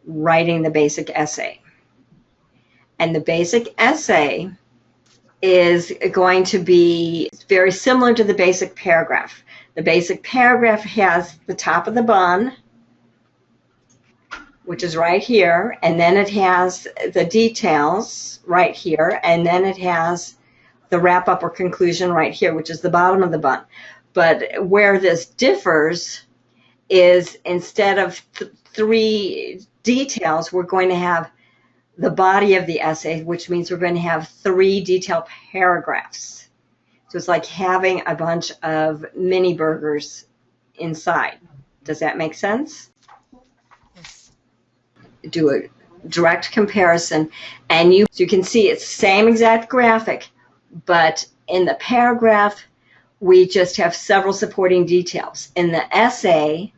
writing the basic essay. And the basic essay is going to be very similar to the basic paragraph. The basic paragraph has the top of the bun, which is right here, and then it has the details right here, and then it has the wrap-up or conclusion right here, which is the bottom of the bun. But where this differs is instead of three details, we're going to have the body of the essay, which means we're going to have 3 detailed paragraphs. So it's like having a bunch of mini burgers inside. Does that make sense? Yes. Do a direct comparison, and so you can see it's the same exact graphic, but in the paragraph, we just have several supporting details. In the essay,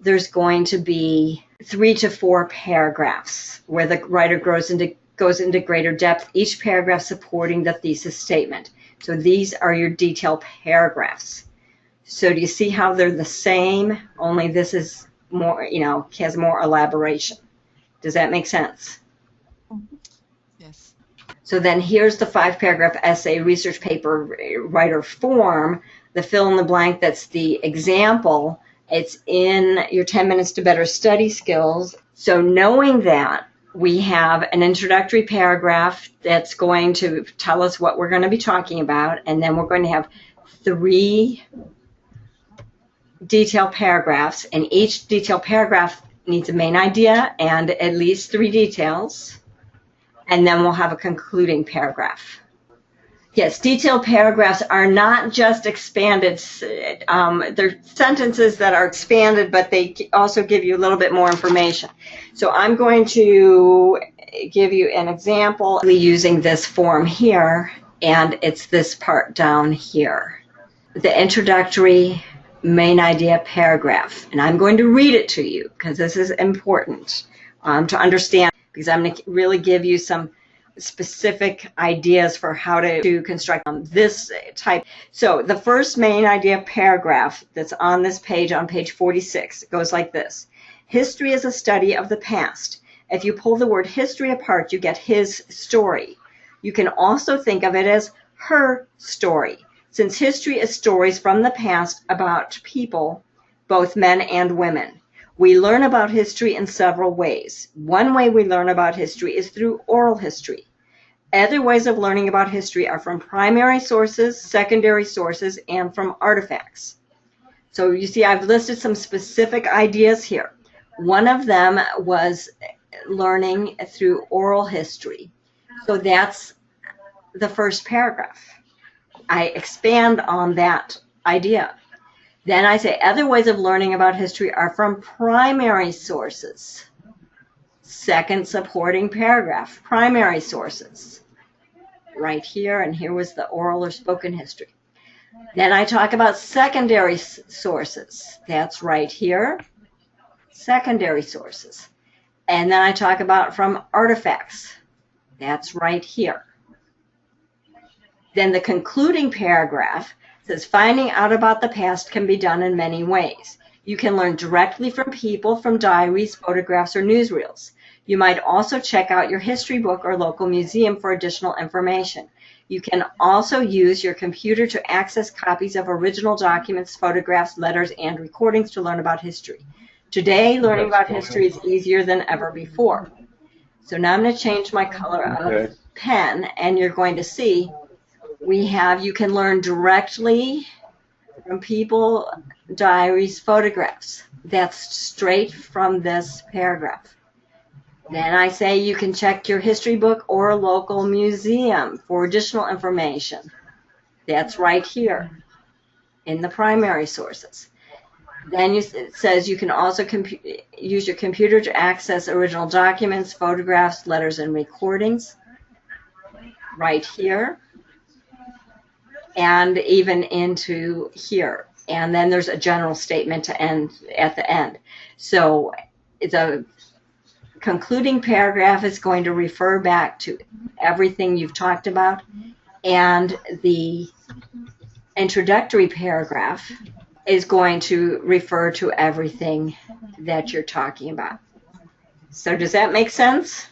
there's going to be 3 to 4 paragraphs where the writer goes into greater depth, each paragraph supporting the thesis statement. So these are your detailed paragraphs. So do you see how they're the same, only this is more, has more elaboration? Does that make sense? Yes. So then here's the 5-paragraph essay research paper writer form, the fill in the blank, that's the example. It's in your 10 minutes to better study skills. So knowing that, we have an introductory paragraph that's going to tell us what we're going to be talking about, and then we're going to have 3 detailed paragraphs, and each detailed paragraph needs a main idea and at least 3 details, and then we'll have a concluding paragraph. Yes, detailed paragraphs are not just expanded. They're sentences that are expanded, but they also give you a little bit more information. So I'm going to give you an example using this form here, and it's this part down here. The introductory main idea paragraph. And I'm going to read it to you because this is important to understand, because I'm going to really give you some specific ideas for how to construct this type. So the first main idea paragraph that's on this page, on page 46, it goes like this. History is a study of the past. If you pull the word history apart, you get his story. You can also think of it as her story, since history is stories from the past about people, both men and women. We learn about history in several ways. One way we learn about history is through oral history. Other ways of learning about history are from primary sources, secondary sources, and from artifacts. So you see, I've listed some specific ideas here. One of them was learning through oral history. So that's the first paragraph. I expand on that idea. Then I say other ways of learning about history are from primary sources. Second supporting paragraph, primary sources. Right here, and here was the oral or spoken history. Then I talk about secondary sources. That's right here, secondary sources. And then I talk about from artifacts. That's right here. Then the concluding paragraph says, finding out about the past can be done in many ways. You can learn directly from people, from diaries, photographs, or newsreels. You might also check out your history book or local museum for additional information. You can also use your computer to access copies of original documents, photographs, letters, and recordings to learn about history. Today, learning about history is easier than ever before. So now I'm going to change my color of pen, and you're going to see we have, you can learn directly from people, diaries, photographs. That's straight from this paragraph. Then I say you can check your history book or local museum for additional information. That's right here in the primary sources. Then it says you can also use your computer to access original documents, photographs, letters, and recordings. Right here. And even into here. And then there's a general statement to end at the end. So the concluding paragraph is going to refer back to everything you've talked about, and the introductory paragraph is going to refer to everything that you're talking about. So does that make sense?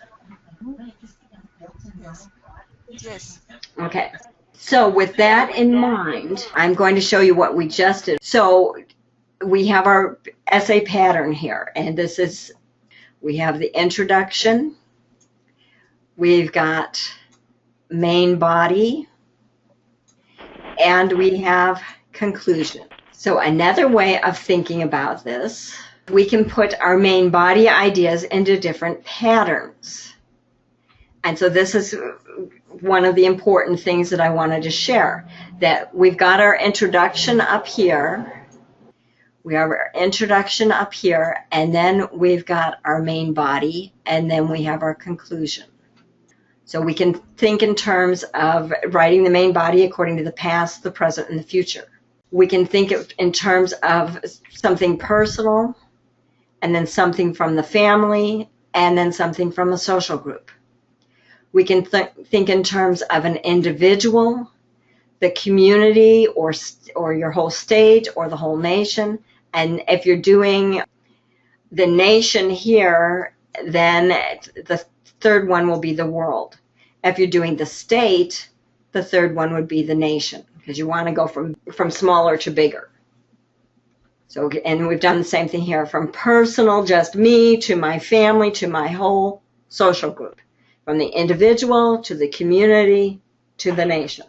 Yes. Yes. Okay. So with that in mind, I'm going to show you what we just did. So we have our essay pattern here, and this is, we have the introduction, we've got main body, and we have conclusion. So another way of thinking about this, we can put our main body ideas into different patterns. And so this is one of the important things that I wanted to share, that we've got our introduction up here, we have our introduction up here, and then we've got our main body, and then we have our conclusion. So we can think in terms of writing the main body according to the past, the present, and the future. We can think in terms of something personal, and then something from the family, and then something from a social group. We can think in terms of an individual, the community, or your whole state, or the whole nation. And if you're doing the nation here, then the third one will be the world. If you're doing the state, the third one would be the nation, because you want to go from smaller to bigger. So, and we've done the same thing here, from personal, just me, to my family, to my whole social group, from the individual to the community to the nation.